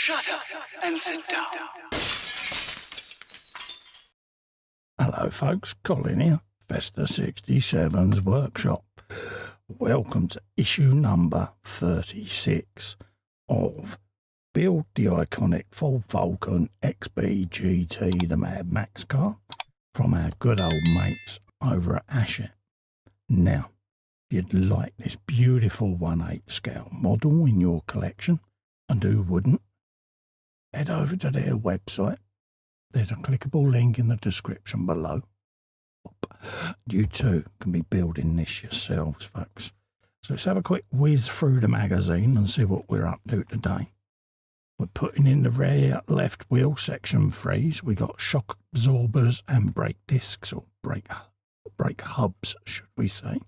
Shut up and sit down. Hello folks, Colin here, Festa 67's workshop. Welcome to issue number 36 of Build the Iconic Ford Falcon XB GT, the madmax car, from our good old mates over at Hachette. Now, if you'd like this beautiful 1/8 scale model in your collection, and who wouldn't, head over to their website. There's a clickable link in the description below. You too can be building this yourselves, folks. So let's have a quick whiz through the magazine and see what we're up to today. We're putting in the rear left wheel section 3s. We got shock absorbers and brake discs, or brake hubs, should we say.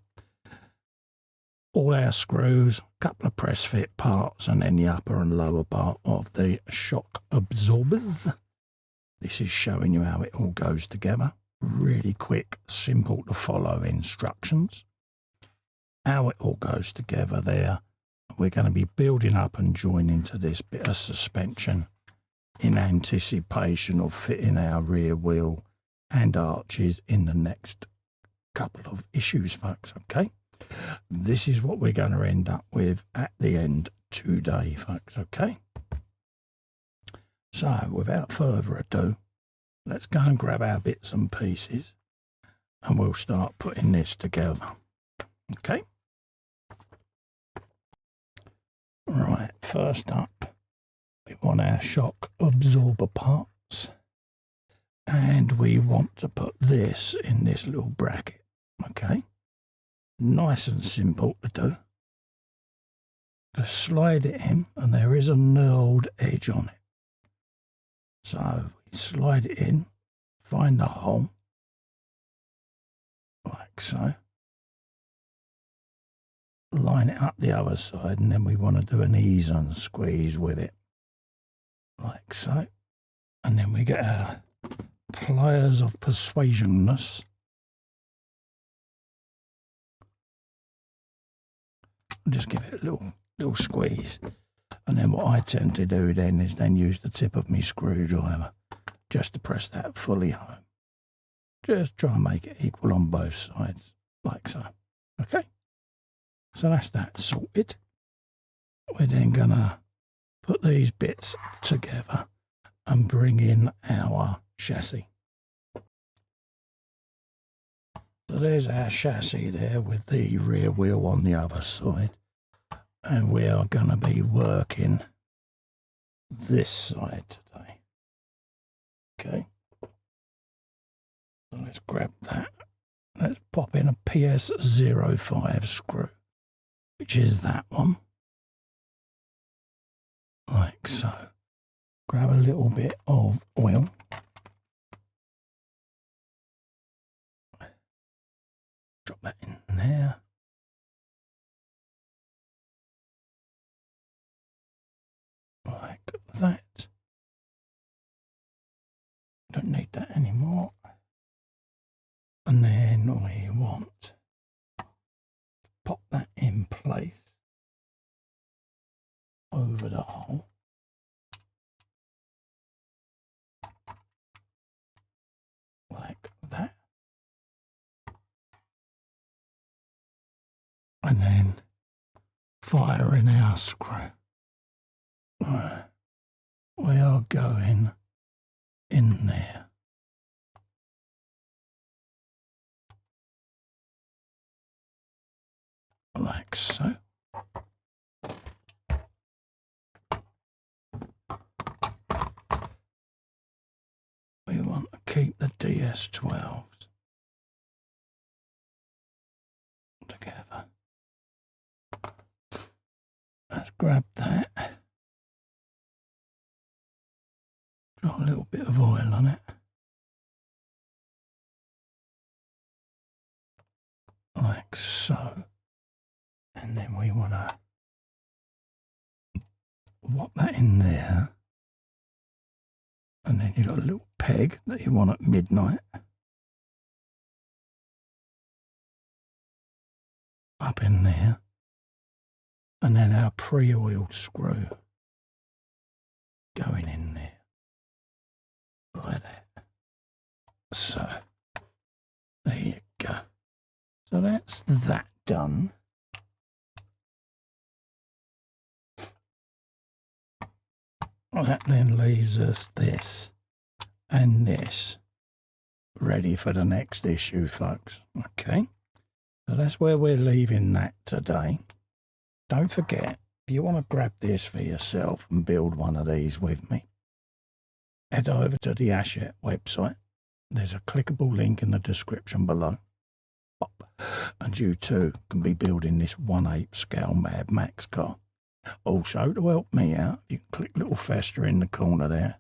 All our screws, a couple of press fit parts, and then the upper and lower part of the shock absorbers. This is showing you how it all goes together. Really quick, simple to follow instructions. How it all goes together there. We're going to be building up and joining to this bit of suspension in anticipation of fitting our rear wheel and arches in the next couple of issues, folks, okay? This is what we're going to end up with at the end today, folks, okay? So, without further ado, let's go and grab our bits and pieces and we'll start putting this together, okay? Right, first up, we want our shock absorber parts, and we want to put this in this little bracket, okay? Nice and simple to do. Just slide it in, and there is a knurled edge on it. So we slide it in, find the hole, like so. Line it up the other side, and then we want to do an ease and squeeze with it, like so. And then we get our pliers of persuasionness. Just give it a little squeeze. And then what I tend to do then is use the tip of my screwdriver just to press that fully home. Just try and make it equal on both sides, like so. Okay? So that's that sorted. We're then going to put these bits together and bring in our chassis. So there's our chassis there with the rear wheel on the other side. And we are going to be working this side today. Okay. So let's grab that. Let's pop in a PS05 screw, which is that one. Like so. Grab a little bit of oil. Drop that in there. Like that. Don't need that anymore. And then we want to pop that in place over the hole. Like that. And then fire in our screw. We are going in there. Like so. We want to keep the DS12s together. Let's grab that. Drop a little bit of oil on it. Like so. And then we want to whop that in there. And then you've got a little peg that you want at midnight. Up in there. And then our pre-oiled screw going in there like that. So there you go. So that's that done. That then leaves us this and this ready for the next issue, folks. Okay, so that's where we're leaving that today. Don't forget, if you want to grab this for yourself and build one of these with me, head over to the Hachette website. There's a clickable link in the description below. And you too can be building this 1/8 scale Mad Max car. Also, to help me out, you can click little fester in the corner there,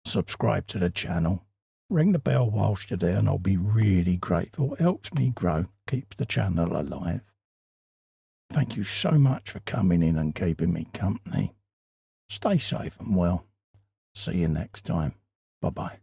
subscribe to the channel, ring the bell whilst you're there, and I'll be really grateful. It helps me grow, keeps the channel alive. Thank you so much for coming in and keeping me company. Stay safe and well. See you next time. Bye-bye.